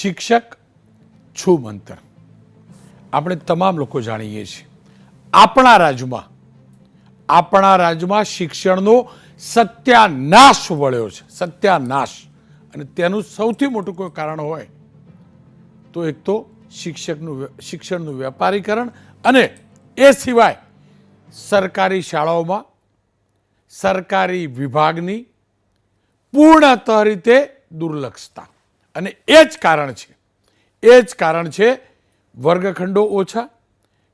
શિક્ષક છું મંતર આપણે તમામ લોકો જાણીએ છીએ. આપણા રાજ્યમાં શિક્ષણનો સત્યાનાશ વળ્યો છે, સત્યાનાશ. અને તેનું સૌથી મોટું કોઈ કારણ હોય તો એક તો શિક્ષણનું વેપારીકરણ અને એ સિવાય સરકારી શાળાઓમાં સરકારી વિભાગની પૂર્ણતઃ રીતે દુર્લક્ષતા. અને એ જ કારણ છે વર્ગખંડો ઓછા,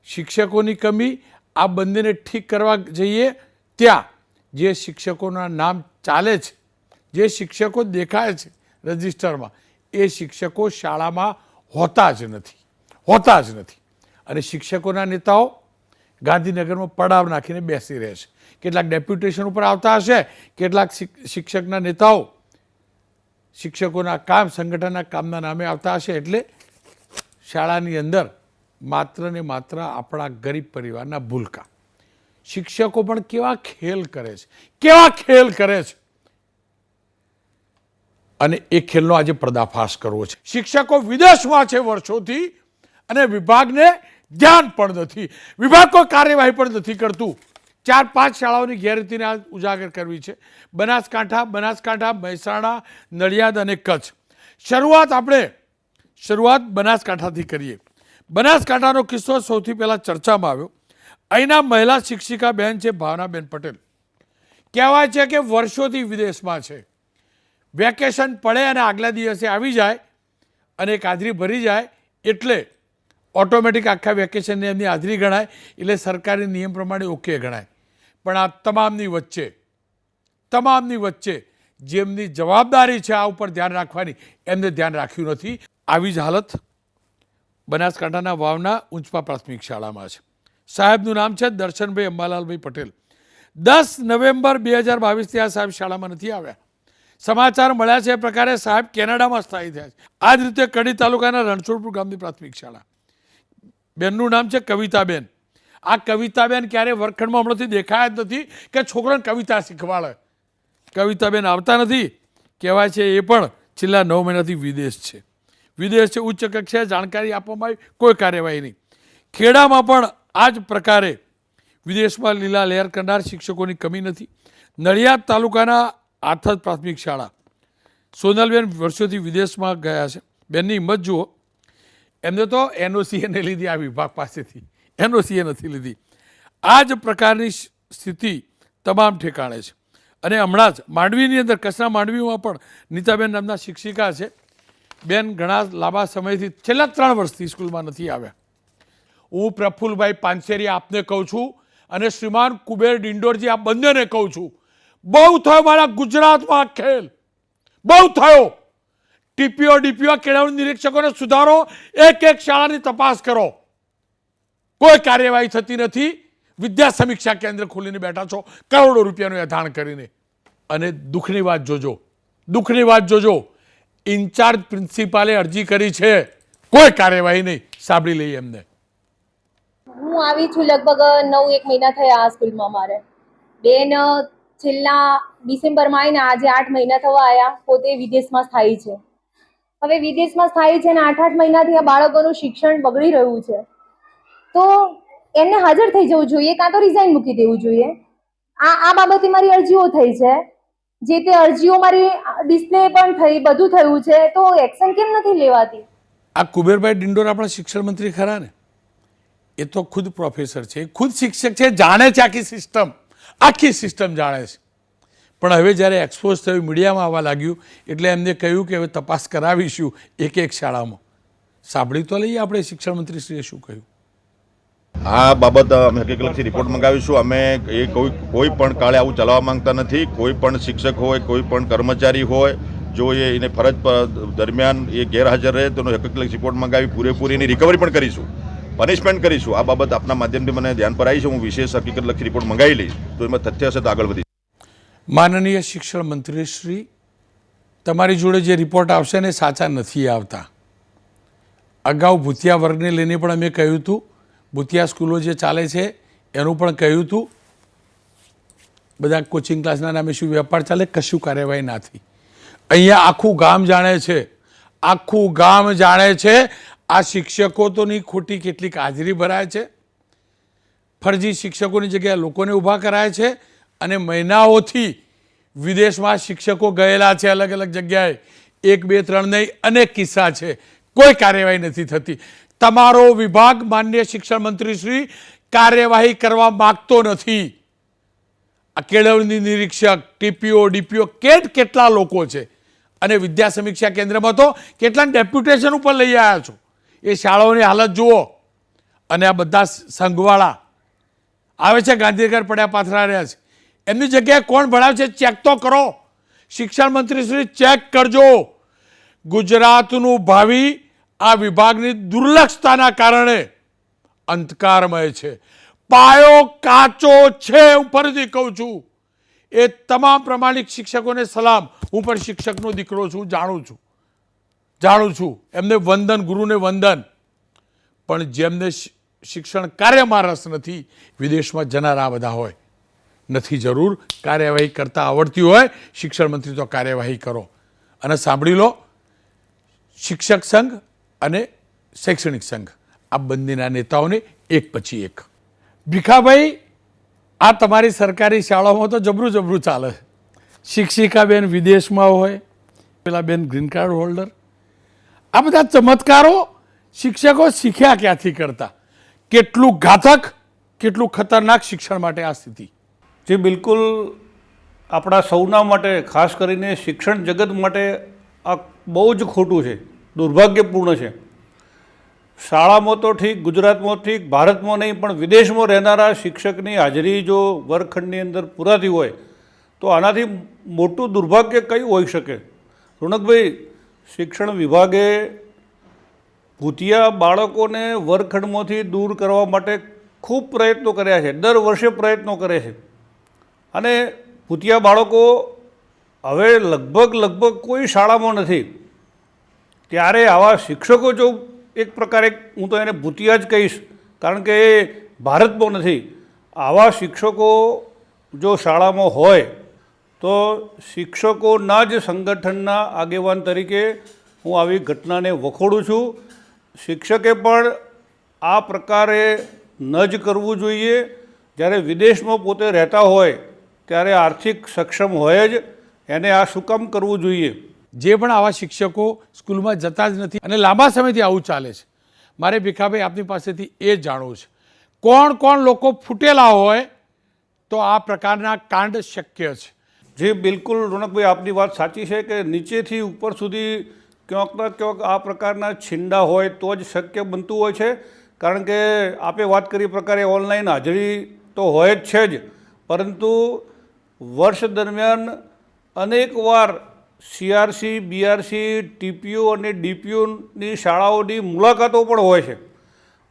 શિક્ષકોની કમી. આ બંનેને ઠીક કરવા જઈએ ત્યાં જે શિક્ષકોના નામ ચાલે છે, જે શિક્ષકો દેખાય છે રજિસ્ટરમાં, એ શિક્ષકો શાળામાં હોતા જ નથી. અને શિક્ષકોના નેતાઓ ગાંધીનગરમાં પડાવ નાખીને બેસી રહે છે. કેટલાક ડેપ્યુટેશન ઉપર આવતા હશે, કેટલાક શિક્ષકના નેતાઓ શિક્ષકોના કામ, સંગઠનના કામના નામે આવતા હશે. એટલે શાળાની અંદર માત્ર ને માત્ર આપણા ગરીબ પરિવારના ભૂલકા. શિક્ષકો પણ કેવા ખેલ કરે છે, અને એ ખેલનો આજે પર્દાફાશ કરવો છે. શિક્ષકો વિદેશમાં છે વર્ષોથી અને વિભાગને ધ્યાન પણ નથી. વિભાગ કોઈ કાર્યવાહી પણ નથી કરતું. 4-5 શાળાઓની ગેરરીતિને ઉજાગર કરવી છે. બનાસકાંઠા, મહેસાણા, નડિયાદ અને કચ્છ. શરૂઆત બનાસકાંઠાથી કરીએ. બનાસકાંઠાનો કિસ્સો સૌથી પહેલાં ચર્ચામાં આવ્યો. અહીંના મહિલા શિક્ષિકા બહેન છે ભાવનાબેન પટેલ. કહેવાય છે કે વર્ષોથી વિદેશમાં છે. વેકેશન પડે અને આગલા દિવસે આવી જાય અને એક હાજરી ભરી જાય એટલે ઓટોમેટિક આખા વેકેશનની એમની હાજરી ગણાય, એટલે સરકારી નિયમ પ્રમાણે ઓકે ગણાય. પણ આ તમામની વચ્ચે જેમની જવાબદારી છે આ ઉપર ધ્યાન રાખવાની, એમને ધ્યાન રાખ્યું નથી. આવી જ હાલત બનાસકાંઠાના વાવના ઊંચપા પ્રાથમિક શાળામાં છે. સાહેબનું નામ છે દર્શનભાઈ અંબાલાલભાઈ પટેલ. 10 નવેમ્બર 2022થી આ સાહેબ શાળામાં નથી આવ્યા. સમાચાર મળ્યા છે એ પ્રકારે સાહેબ કેનેડામાં સ્થાયી થયા છે. આ જ રીતે કડી તાલુકાના રણછોડપુર ગામની પ્રાથમિક શાળા. બેનનું નામ છે કવિતાબેન. આ કવિતાબેન ક્યારે વર્ગખંડમાં હમણાંથી દેખાયા જ નથી કે છોકરાને કવિતા શીખવાડે. કવિતાબેન આવતા નથી. કહેવાય છે એ પણ છેલ્લા 9 મહિનાથી વિદેશ છે. ઉચ્ચ કક્ષાએ જાણકારી આપવામાં આવી, કોઈ કાર્યવાહી નહીં. ખેડામાં પણ આ જ પ્રકારે વિદેશમાં લીલા લહેર કરનાર શિક્ષકોની કમી નથી. નડિયાદ તાલુકાના આથદ પ્રાથમિક શાળા, સોનલબેન વર્ષોથી વિદેશમાં ગયા છે. બેનની હિંમત જુઓ, એમને તો એનઓસી લીધી આ વિભાગ પાસેથી, એનઓસી નથી લીધી. આ જ પ્રકારની સ્થિતિ તમામ ઠેકાણે છે. અને હમણાં જ માંડવીની અંદર, કચ્છના માંડવીમાં પણ નીતાબેન નામના શિક્ષિકા છે. બેન ઘણા લાંબા સમયથી, છેલ્લા 3 વર્ષથી સ્કૂલમાં નથી આવ્યા. હું પ્રફુલભાઈ પાનસેરી આપને કહું છું અને શ્રીમાન કુબેર ડિંડોરજી આ બંનેને કહું છું, બહુ થયો મારા ગુજરાતમાં ખેલ, બહુ થયો. ટીપીઓ કેળવણી નિરીક્ષકોને સુધારો, એક શાળાની તપાસ કરો. કોઈ કાર્યવાહી થતી નથી. વિદ્યા સમીક્ષા કેન્દ્ર ખોલીને બેઠા છો કરોડો રૂપિયાનું એધાણ કરીને. અને દુઃખની વાત જોજો, ઇન્ચાર્જ પ્રિન્સિપાલે અરજી કરી છે, કોઈ કાર્યવાહી નહીં. સાંભળી લઈએ એમને. હું આવી છું લગભગ 9-1 મહિના થયા આ સ્કૂલમાં. મારે બેન છેલ્લા ડિસેમ્બરમાં આવીને આજે 8 મહિના થવા આવ્યા. પોતે વિદેશમાં સ્થાયી છે. હવે વિદેશમાં સ્થાયી છે અને 8-8 મહિનાથી આ બાળકોનું શિક્ષણ બગડી રહ્યું છે. તો એમને હાજર થઈ જવું જોઈએ, કાં તો રિઝાઇન મૂકી દેવું જોઈએ. આ બાબતે મારી અરજીઓ થઈ છે. જે તે અરજીઓ મારી ડિસ્પ્લે પણ થઈ, બધું થયું છે, તો એક્શન કેમ નથી લેવાતી? આ કુબેરભાઈ ડિંડોર આપણા શિક્ષણ મંત્રી ખરા ને, એ તો ખુદ પ્રોફેસર છે, ખુદ શિક્ષક છે, જાણે છે આખી સિસ્ટમ જાણે છે. પણ હવે જ્યારે એક્સપોઝ થયું, મીડિયામાં આવવા લાગ્યું, એટલે એમને કહ્યું કે હવે તપાસ કરાવીશું એક શાળામાં. સાંભળી તો લઈએ આપણે શિક્ષણ મંત્રીશ્રીએ શું કહ્યું. આ બાબત અમે હકીકતથી રિપોર્ટ મંગાવીશું. અમે એ કોઈ પણ કાળે આવું ચલાવવા માંગતા નથી. કોઈ પણ શિક્ષક હોય, કોઈ પણ કર્મચારી હોય, જો એને ફરજ દરમિયાન એ ગેરહાજર રહે તો હકીકત રિપોર્ટ મંગાવી પૂરેપૂરી એની રિકવરી પણ કરીશું, પનિશમેન્ટ કરીશું. આ બાબત આપના માધ્યમથી મને ધ્યાન પર આવી છે. હું વિશેષ હકીકત રિપોર્ટ મંગાવી લઈશ, તો એમાં તથ્ય હશે તો આગળ વધી. માનનીય શિક્ષણ મંત્રીશ્રી, તમારી જોડે જે રિપોર્ટ આવશે ને સાચા નથી આવતા. અગાઉ ભૂતિયા વર્ગને લઈને પણ અમે કહ્યું હતું, ભૂતિયા સ્કૂલો જે ચાલે છે એનું પણ કહ્યું હતું. બધા કોચિંગ ક્લાસના નામે શું વેપાર ચાલે, કશું કાર્યવાહી ના થઈ. અહીંયા આખું ગામ જાણે છે, આખું ગામ જાણે છે આ શિક્ષકો તોની ખોટી કેટલીક હાજરી ભરાય છે, ફરજી શિક્ષકોની જગ્યાએ લોકોને ઊભા કરાય છે અને મહિનાઓથી વિદેશમાં શિક્ષકો ગયેલા છે અલગ અલગ જગ્યાએ, 1, 2, 3 નહીં અનેક કિસ્સા છે, કોઈ કાર્યવાહી નથી થતી. તમારો વિભાગ માનનીય શિક્ષણ મંત્રી શ્રી કાર્યવાહી કરવા માગતો નથી. આ કેળવણી નિરીક્ષક, ટીપીઓ, ડીપીઓ કેટલા લોકો છે અને વિદ્યા સમીક્ષા કેન્દ્રમાં તો કેટલા ડેપ્યુટેશન ઉપર લઈ આવ્યા છો. એ શાળાઓની હાલત જુઓ. અને આ બધા સંઘવાળા આવે છે ગાંધીનગર પડ્યા પાથરા રહ્યા છે, એમની જગ્યાએ કોણ ભણાવે છે ચેક તો કરો. શિક્ષણ મંત્રી શ્રી ચેક કરજો. ગુજરાતનું ભાવિ આ વિભાગની દુર્લક્ષતાના કારણે અંધકારમય છે. પાયો કાચો છે, હું ફરીથી કહું છું. એ તમામ પ્રમાણિક શિક્ષકોને સલામ. હું પણ શિક્ષકનો દીકરો છું, જાણું છું. એમને વંદન, ગુરુને વંદન. પણ જેમને શિક્ષણ કાર્યમાં રસ નથી, વિદેશમાં જનારા બધા હોય, નથી જરૂર કાર્યવાહી કરતા આવડતી હોય શિક્ષણ મંત્રી તો કાર્યવાહી કરો. અને સાંભળી લો, શિક્ષક સંઘ અને શૈક્ષણિક સંઘ આ બંનેના નેતાઓને એક પછી એક. ભીખાભાઈ, આ તમારી સરકારી શાળાઓમાં તો જબરું ચાલે. શિક્ષિકા બેન વિદેશમાં હોય, પેલા બેન ગ્રીન કાર્ડ હોલ્ડર, આ બધા ચમત્કારો શિક્ષકો શીખ્યા ક્યાંથી કરતા? કેટલું ઘાતક, કેટલું ખતરનાક શિક્ષણ માટે આ સ્થિતિ. જે બિલકુલ આપણા સૌના માટે, ખાસ કરીને શિક્ષણ જગત માટે આ બહુ જ ખોટું છે, દુર્ભાગ્યપૂર્ણ છે. શાળામાં તો ઠીક, ગુજરાતમાં ઠીક, ભારતમાં નહીં, પણ વિદેશમાં રહેનારા શિક્ષકની હાજરી જો વર્ગખંડની અંદર પૂરાતી હોય તો આનાથી મોટું દુર્ભાગ્ય કયું હોઈ શકે? રોનકભાઈ, શિક્ષણ વિભાગે ભૂતિયા બાળકોને વર્ગખંડમાંથી દૂર કરવા માટે ખૂબ પ્રયત્નો કર્યા છે, દર વર્ષે પ્રયત્નો કરે છે. અને ભૂતિયા બાળકો હવે લગભગ કોઈ શાળામાં નથી. ત્યારે આવા શિક્ષકો જો એક પ્રકારે, હું તો એને ભૂતિયા જ કહીશ, કારણ કે એ ભારતમાં નથી, આવા શિક્ષકો જો શાળામાં હોય તો શિક્ષકોના જ સંગઠનના આગેવાન તરીકે હું આવી ઘટનાને વખોડું છું. શિક્ષકે પણ આ પ્રકારે ન જ કરવું જોઈએ. જ્યારે વિદેશમાં પોતે રહેતા હોય ત્યારે આર્થિક સક્ષમ હોય જ, એને આ શું કામ કરવું જોઈએ? જે પણ આવા શિક્ષકો સ્કૂલમાં જતા જ નથી અને લાંબા સમયથી આવું ચાલે છે. મારે ભીખાભાઈ આપની પાસેથી એ જાણવું છે, કોણ લોકો ફૂટેલા હોય તો આ પ્રકારના કાંડ શક્ય છે? જે બિલકુલ રોનકભાઈ, આપની વાત સાચી છે કે નીચેથી ઉપર સુધી ક્યાંકના ક્યાંક આ પ્રકારના છીંડા હોય તો જ શક્ય બનતું હોય છે. કારણ કે આપે વાત કરી પ્રકારે ઓનલાઈન હાજરી તો હોય જ છે જ, પરંતુ વર્ષ દરમિયાન અનેકવાર CRC, BRC, TPO અને DPOની શાળાઓની મુલાકાતો પણ હોય છે,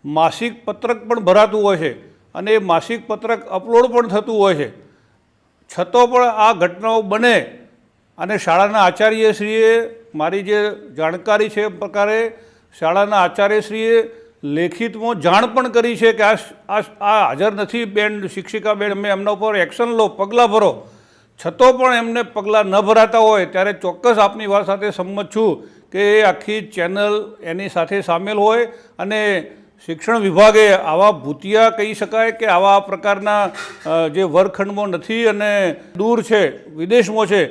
માસિક પત્રક પણ ભરાતું હોય છે અને એ માસિક પત્રક અપલોડ પણ થતું હોય છે. છતાં પણ આ ઘટનાઓ બને અને શાળાના આચાર્યશ્રીએ, મારી જે જાણકારી છે એ પ્રકારે શાળાના આચાર્યશ્રીએ લેખિતમાં જાણ પણ કરી છે કે આ હાજર નથી બેન, શિક્ષિકા બેન, અમે એમના ઉપર એક્શન લો, પગલાં ભરો. છતાં પણ એમને પગલાં ન ભરાતા હોય ત્યારે ચોક્કસ આપની વાત સાથે સંમત છું કે એ આખી ચેનલ એની સાથે સામેલ હોય. અને શિક્ષણ વિભાગે આવા ભૂતિયા કહી શકાય કે આવા પ્રકારના જે વર્ગખંડમાં નથી અને દૂર છે, વિદેશમાં છે,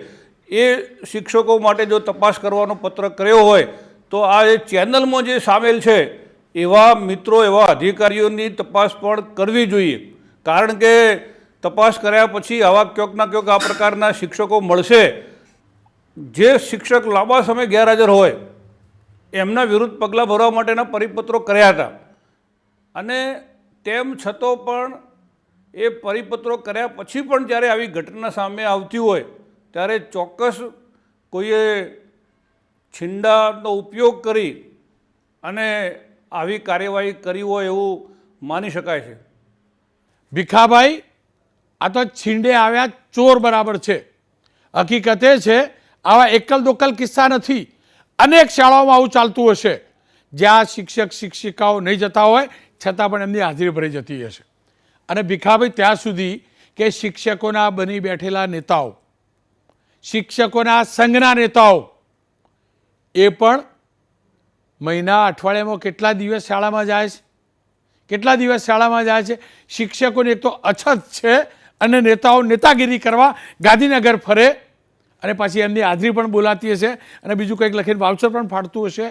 એ શિક્ષકો માટે જો તપાસ કરવાનો પત્ર કર્યો હોય તો આ જે ચેનલમાં જે સામેલ છે એવા મિત્રો, એવા અધિકારીઓની તપાસ પણ કરવી જોઈએ. કારણ કે તપાસ કર્યા પછી આવા ક્યાંકના ક્યાંક આ પ્રકારના શિક્ષકો મળશે. જે શિક્ષક લાંબા સમય ગેરહાજર હોય એમના વિરુદ્ધ પગલાં ભરવા માટેના પરિપત્રો કર્યા હતા અને તેમ છતાં પણ એ પરિપત્રો કર્યા પછી પણ જ્યારે આવી ઘટના સામે આવતી હોય ત્યારે ચોક્કસ કોઈએ છીંડાનો ઉપયોગ કરી અને આવી કાર્યવાહી કરી હોય એવું માની શકાય છે. ભીખાભાઈ, આ તો છીંડે આવ્યા ચોર બરાબર છે. હકીકત એ છે આવા એકલ દોકલ કિસ્સા નથી, અનેક શાળાઓમાં આવું ચાલતું હશે જ્યાં શિક્ષક શિક્ષિકાઓ નહીં જતા હોય છતાં પણ એમની હાજરી ભરી જતી હશે. અને ભીખાભાઈ, ત્યાં સુધી કે શિક્ષકોના બની બેઠેલા નેતાઓ, શિક્ષકોના સંઘના નેતાઓ એ પણ મહિના અઠવાડિયામાં કેટલા દિવસ શાળામાં જાય છે? કેટલા દિવસ શાળામાં જાય છે? શિક્ષકોની એક તો અછત છે અને નેતાઓ નેતાગીરી કરવા ગાંધીનગર ફરે અને પાછી એમની હાજરી પણ બોલાતી હશે અને બીજું કંઈક લખીને વાઉચર પણ ફાડતું હશે.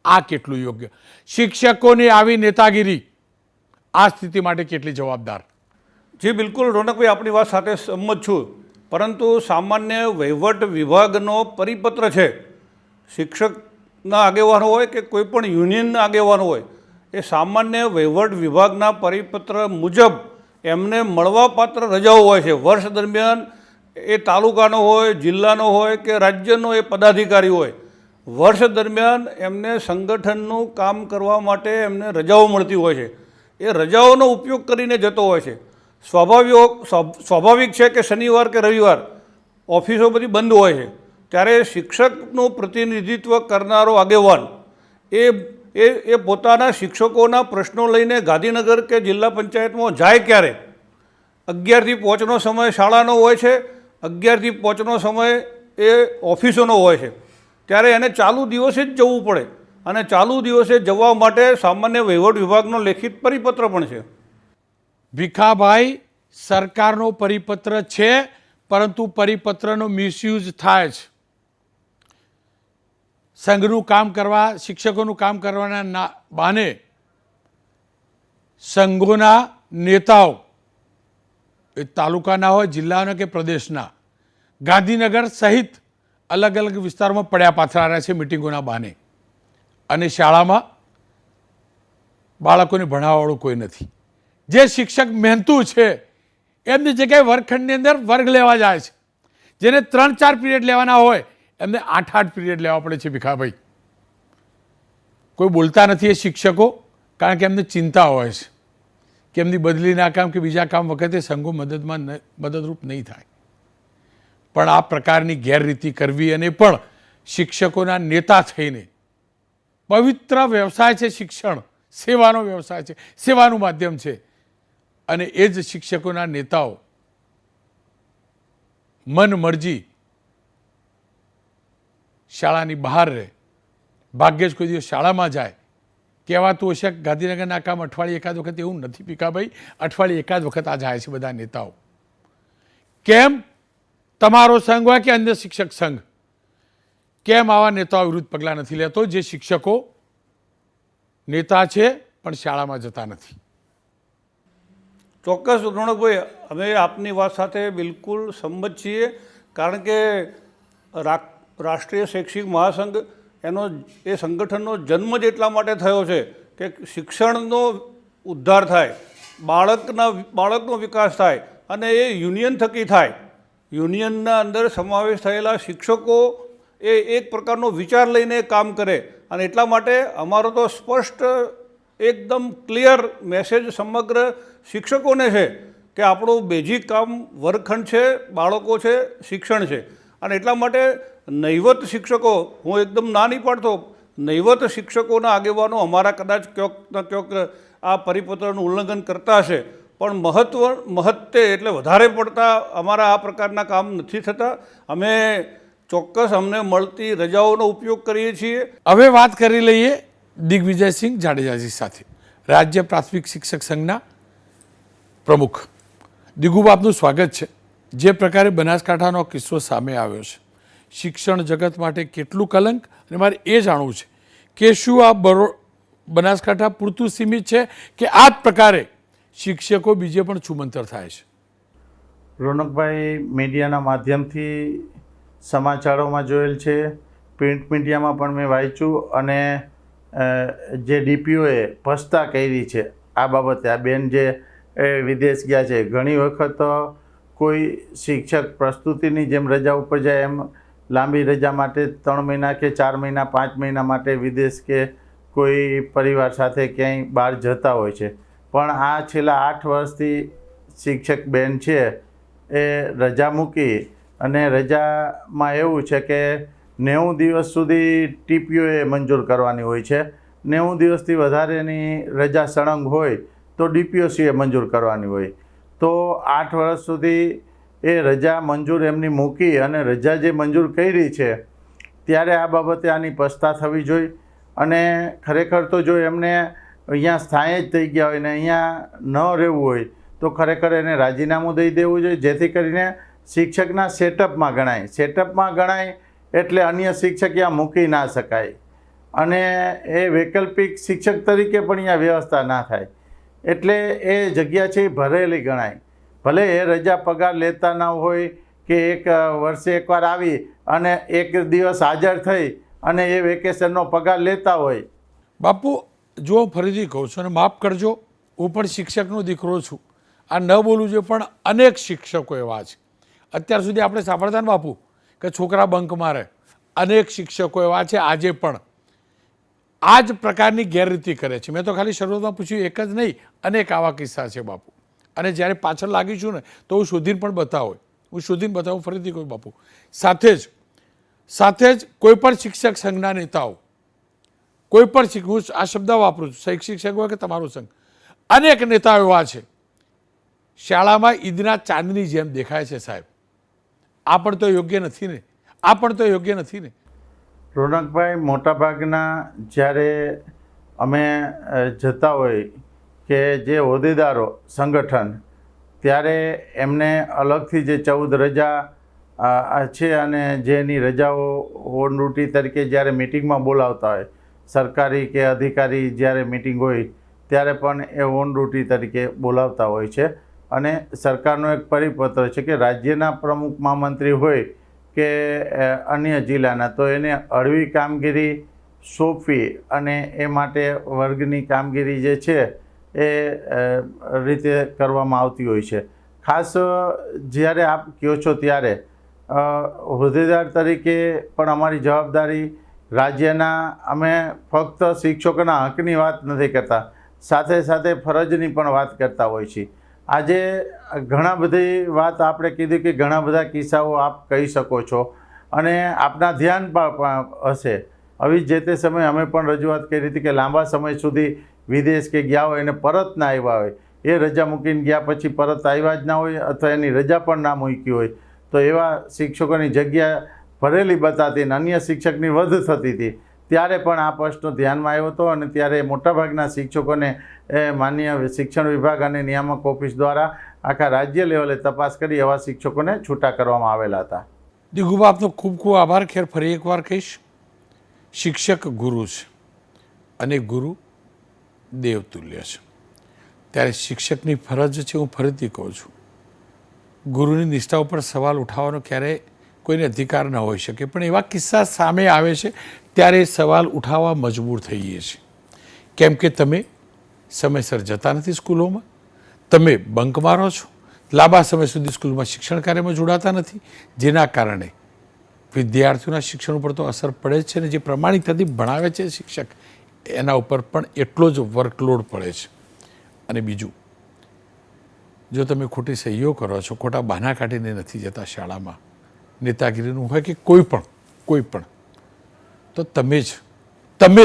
આ કેટલું યોગ્ય? શિક્ષકોની આવી નેતાગીરી આ સ્થિતિ માટે કેટલી જવાબદાર? જી બિલકુલ રોનકભાઈ, આપણી વાત સાથે સંમત છું, પરંતુ સામાન્ય વહીવટ વિભાગનો પરિપત્ર છે, શિક્ષકના આગેવાનો હોય કે કોઈ પણ યુનિયનના આગેવાનો હોય, એ સામાન્ય વહીવટ વિભાગના પરિપત્ર મુજબ એમને મળવાપાત્ર રજાઓ હોય છે. વર્ષ દરમિયાન એ તાલુકાનો હોય, જિલ્લાનો હોય કે રાજ્યનો એ પદાધિકારી હોય, વર્ષ દરમિયાન એમને સંગઠનનું કામ કરવા માટે એમને રજાઓ મળતી હોય છે. એ રજાઓનો ઉપયોગ કરીને જતો હોય છે. સ્વાભાવિક છે કે શનિવાર કે રવિવાર ઓફિસો બધી બંધ હોય છે, ત્યારે શિક્ષકનું પ્રતિનિધિત્વ કરનારો આગેવાન એ પોતાના શિક્ષકોના પ્રશ્નો લઈને ગાંધીનગર કે જિલ્લા પંચાયતમાં જાય ક્યારે? 11થી 5નો સમય શાળાનો હોય છે, 11થી 5નો સમય એ ઓફિસોનો હોય છે, ત્યારે એને ચાલુ દિવસે જ જવું પડે અને ચાલુ દિવસે જવા માટે સામાન્ય વહીવટ વિભાગનો લેખિત પરિપત્ર પણ છે. ભીખાભાઈ, સરકારનો પરિપત્ર છે, પરંતુ પરિપત્રનો મિસયુઝ થાય છે. સંઘનું કામ કરવા, શિક્ષકોનું કામ કરવાના બહાને સંઘોના નેતાઓ, એ તાલુકાના હોય, જિલ્લાના કે પ્રદેશના, ગાંધીનગર સહિત અલગ અલગ વિસ્તારોમાં પડ્યા પાથરા રહ્યા છે મિટિંગોના બહાને, અને શાળામાં બાળકોને ભણાવવાવાળું કોઈ નથી. જે શિક્ષક મહેનતુ છે એમની જગ્યાએ વર્ગખંડની અંદર વર્ગ લેવા જાય છે. જેને 3-4 પીરિયડ લેવાના હોય એમને 8-8 પીરિયડ લેવા પડે છે. ભીખાભાઈ, કોઈ બોલતા નથી એ શિક્ષકો, કારણ કે એમને ચિંતા હોય છે કે એમની બદલીના કામ કે બીજા કામ વખતે સંઘો મદદરૂપ નહીં થાય. પણ આ પ્રકારની ગેરરીતિ કરવી અને પણ શિક્ષકોના નેતા થઈને, પવિત્ર વ્યવસાય છે શિક્ષણ, સેવાનો વ્યવસાય છે, સેવાનું માધ્યમ છે, અને એ જ શિક્ષકોના નેતાઓ મન મરજી શાળાની બહાર રહે, ભાગ્યે જ કોઈ દિવસ શાળામાં જાય. કહેવાતું હશે ગાંધીનગરના કામ અઠવાડિયે એકાદ વખત, એવું નથી ભીખાભાઈ, અઠવાડિયે એકાદ વખત આ જાય છે બધા નેતાઓ. કેમ? તમારો સંઘ હોય કે અન્ય શિક્ષક સંઘ, કેમ આવા નેતાઓ વિરુદ્ધ પગલાં નથી લેતો જે શિક્ષકો નેતા છે પણ શાળામાં જતા નથી? ચોક્કસ રોનકભાઈ, અમે આપની વાત સાથે બિલકુલ સંમત છીએ, કારણ કે રાષ્ટ્રીય શૈક્ષિક મહાસંઘ એ સંગઠનનો જન્મ જ એટલા માટે થયો છે કે શિક્ષણનો ઉદ્ધાર થાય, બાળકનો વિકાસ થાય અને એ યુનિયન થકી થાય. યુનિયનના અંદર સમાવેશ થયેલા શિક્ષકો એ એક પ્રકારનો વિચાર લઈને કામ કરે, અને એટલા માટે અમારો તો સ્પષ્ટ એકદમ ક્લિયર મેસેજ સમગ્ર શિક્ષકોને છે કે આપણું બેઝિક કામ વર્ગખંડ છે, બાળકો છે, શિક્ષણ છે. અને એટલા માટે નૈવત શિક્ષકો, હું એકદમ ના નહીં પાડતો, નૈવત શિક્ષકોના આગેવાનો અમારા કદાચ ક્યાંક આ પરિપત્રનું ઉલ્લંઘન કરતા હશે, પણ મહત્તે એટલે વધારે પડતા અમારા આ પ્રકારના કામ નથી થતા. અમે ચોક્કસ અમને મળતી રજાઓનો ઉપયોગ કરીએ છીએ. હવે વાત કરી લઈએ દિગ્વિજયસિંહ જાડેજાજી સાથે, રાજ્ય પ્રાથમિક શિક્ષક સંઘના પ્રમુખ. દિગુબા, આપનું સ્વાગત છે. જે પ્રકારે બનાસકાંઠાનો કિસ્સો સામે આવ્યો છે, શિક્ષણ જગત માટે કેટલું કલંક, અને મારે એ જાણવું છે કે શું આ બનાસકાંઠા પૂરતું સીમિત છે કે આ જ પ્રકારે શિક્ષકો બીજે પણ છુમંતર થાય છે? રોનકભાઈ, મીડિયાના માધ્યમથી સમાચારોમાં જોયેલ છે, પ્રિન્ટ મીડિયામાં પણ મેં વાંચ્યું, અને જે ડીપીઓએ પસ્તા કરી છે આ બાબતે, આ બેન જે વિદેશ ગયા છે, ઘણી વખત કોઈ શિક્ષક પ્રસ્તુતિની જેમ રજા ઉપર જાય એમ લાંબી રજા માટે 3 મહિના કે 4 મહિના 5 મહિના માટે વિદેશ કે કોઈ પરિવાર સાથે ક્યાંય બહાર જતા હોય છે. પણ આ છેલ્લા 8 વર્ષથી શિક્ષક બેન છે એ રજા મૂકી, અને રજામાં એવું છે કે 90 દિવસ સુધી ટીપીઓએ મંજૂર કરવાની હોય છે. 90 દિવસથી વધારેની રજા સળંગ હોય તો ડીપીઓસીએ મંજૂર કરવાની હોય. તો 8 વર્ષ સુધી એ રજા મંજૂર એમની મૂકી, અને રજા જે મંજૂર કરી છે ત્યારે આ બાબતે આની પછતા થવી જોઈએ. અને ખરેખર તો જો એમને અહીંયા સ્થાયી જ થઈ ગયા હોય ને અહીંયા ન રહેવું હોય તો ખરેખર એને રાજીનામું દઈ દેવું જોઈએ, જેથી કરીને શિક્ષકના સેટઅપમાં ગણાય એટલે અન્ય શિક્ષક ત્યાં મૂકી ના શકાય અને એ વૈકલ્પિક શિક્ષક તરીકે પણ અહીંયા વ્યવસ્થા ના થાય. એટલે એ જગ્યા છે એ ભરેલી ગણાય. ભલે એ રજા પગાર લેતા ના હોય કે એક વર્ષે એકવાર આવી અને એક દિવસ હાજર થઈ અને એ વેકેશનનો પગાર લેતા હોય. બાપુ જો ફરીથી કહું છું અને માફ કરજો, હું પણ શિક્ષકનો દીકરો છું, આ ન બોલવું જોઈએ, પણ અનેક શિક્ષકો એવા છે અત્યાર સુધી આપણે સાંભળતા ને બાપુ કે છોકરા બંક મારે. અનેક શિક્ષકો એવા છે આજે પણ આ જ પ્રકારની ગેરરીતિ કરે છે. મેં તો ખાલી શરૂઆતમાં પૂછ્યું, એક જ નહીં, અનેક આવા કિસ્સા છે બાપુ. અને જ્યારે પાછળ લાગીશું ને તો હું શોધીને પણ બતાવું. ફરીથી કહું બાપુ, સાથે જ કોઈ પણ શિક્ષક સંઘના નેતાઓ, કોઈ પણ હું આ શબ્દ વાપરું છું, શૈક્ષિક સંઘ હોય કે તમારો સંઘ, અનેક નેતાઓ એવા છે શાળામાં ઈદના ચાંદની જેમ દેખાય છે સાહેબ. આ પણ તો યોગ્ય નથી ને. રોનકભાઈ, મોટાભાગના જ્યારે અમે જતા હોય કે જે હોદ્દેદારો સંગઠન, ત્યારે એમને અલગથી જે 14 રજા છે અને જેની રજાઓ ઓન ડ્યુટી તરીકે જ્યારે મિટિંગમાં બોલાવતા હોય, સરકારી કે અધિકારી જ્યારે મિટિંગ હોય ત્યારે પણ એ ઓન ડ્યુટી તરીકે બોલાવતા હોય છે. અને સરકારનો એક પરિપત્ર છે કે રાજ્યના પ્રમુખ મહામંત્રી હોય કે અન્ય જિલ્લાના, તો એને હળવી કામગીરી સોંપવી અને એ માટે વર્ગની કામગીરી જે છે એ રીતે કરવામાં આવતી હોય છે. ખાસ જ્યારે આપ કહો છો ત્યારે હોદ્દેદાર તરીકે પણ અમારી જવાબદારી રાજ્યના, અમે ફક્ત શિક્ષકોના હકની વાત નથી કરતા, સાથે સાથે ફરજની પણ વાત કરતા હોય છીએ. આજે ઘણા બધી વાત આપણે કીધી કે ઘણા બધા કિસ્સાઓ આપ કહી શકો છો અને આપના ધ્યાન પણ હશે. આવી જે તે સમયે અમે પણ રજૂઆત કરી હતી કે લાંબા સમય સુધી વિદેશ કે ગયા હોય અને પરત ના આવ્યા હોય, એ રજા મૂકીને ગયા પછી પરત આવ્યા જ ના હોય અથવા એની રજા પણ ના મૂકી હોય, તો એવા શિક્ષકોની જગ્યા ભરેલી બતાતી અને અન્ય શિક્ષકની વધ થતી હતી. ત્યારે પણ આ પ્રશ્ન ધ્યાનમાં આવ્યો હતો અને ત્યારે મોટાભાગના શિક્ષકોને માન્ય શિક્ષણ વિભાગ અને નિયામક ઓફિસ દ્વારા આખા રાજ્ય લેવલે તપાસ કરી એવા શિક્ષકોને છૂટા કરવામાં આવેલા હતા. દિગુભા, આપનો ખૂબ ખૂબ આભાર. ખેર ફરી એકવાર કહીશ, શિક્ષક ગુરુ છે અને ગુરુ દેવતુલ્ય છે. ત્યારે શિક્ષકની ફરજ છે, હું ફરીથી કહું છું, ગુરુની નિષ્ઠા ઉપર સવાલ ઉઠાવવાનો ક્યારેય કોઈને અધિકાર ન હોઈ શકે, પણ એવા કિસ્સા સામે આવે છે ત્યારે સવાલ ઉઠાવવા મજબૂર થઈએ છીએ. કેમ કે તમે સમયસર જતા નથી સ્કૂલોમાં, તમે બંક મારો છો, લાંબા સમય સુધી સ્કૂલમાં શિક્ષણ કાર્યમાં જોડાતા નથી, જેના કારણે વિદ્યાર્થીઓના શિક્ષણ ઉપર તો અસર પડે છે ને જે પ્રમાણિકતાથી ભણાવે છે શિક્ષક, એના ઉપર પણ એટલો જ વર્કલોડ પડે છે. અને બીજું, જો તમે ખોટી સહીઓ કરો છો, ખોટા બહાના કાઢીને નથી જતા શાળામાં, નેતાગીરીનું હોય કે કોઈ પણ, તો તમે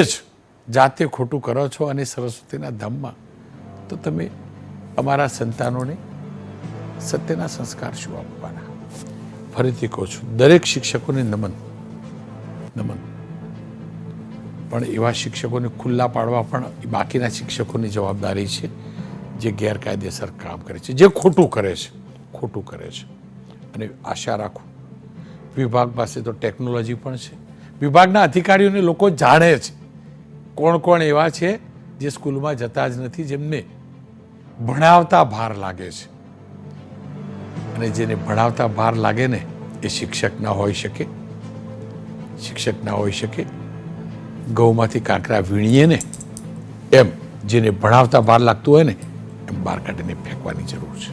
જ જાતે ખોટું કરો છો. અને સરસ્વતીના ધામમાં તો તમે અમારા સંતાનોને સત્યના સંસ્કાર શું આપવાના? ફરીથી કહું છું, દરેક શિક્ષકોને નમન. પણ એવા શિક્ષકોને ખુલ્લા પાડવા પણ બાકીના શિક્ષકોની જવાબદારી છે જે ગેરકાયદેસર કામ કરે છે, જે ખોટું કરે છે. અને આશા રાખું, વિભાગ પાસે તો ટેકનોલોજી પણ છે, વિભાગના અધિકારીઓને લોકો જાણે છે કોણ એવા છે જે સ્કૂલમાં જતા જ નથી, જેમને ભણાવતા ભાર લાગે છે. અને જેને ભણાવતા ભાર લાગે ને એ શિક્ષક ના હોઈ શકે. ઘઉંમાંથી કાંકરા વીણીએ ને એમ જેને ભણાવતા ભાર લાગતું હોય ને એમ બહાર કાઢીને ફેંકવાની જરૂર છે.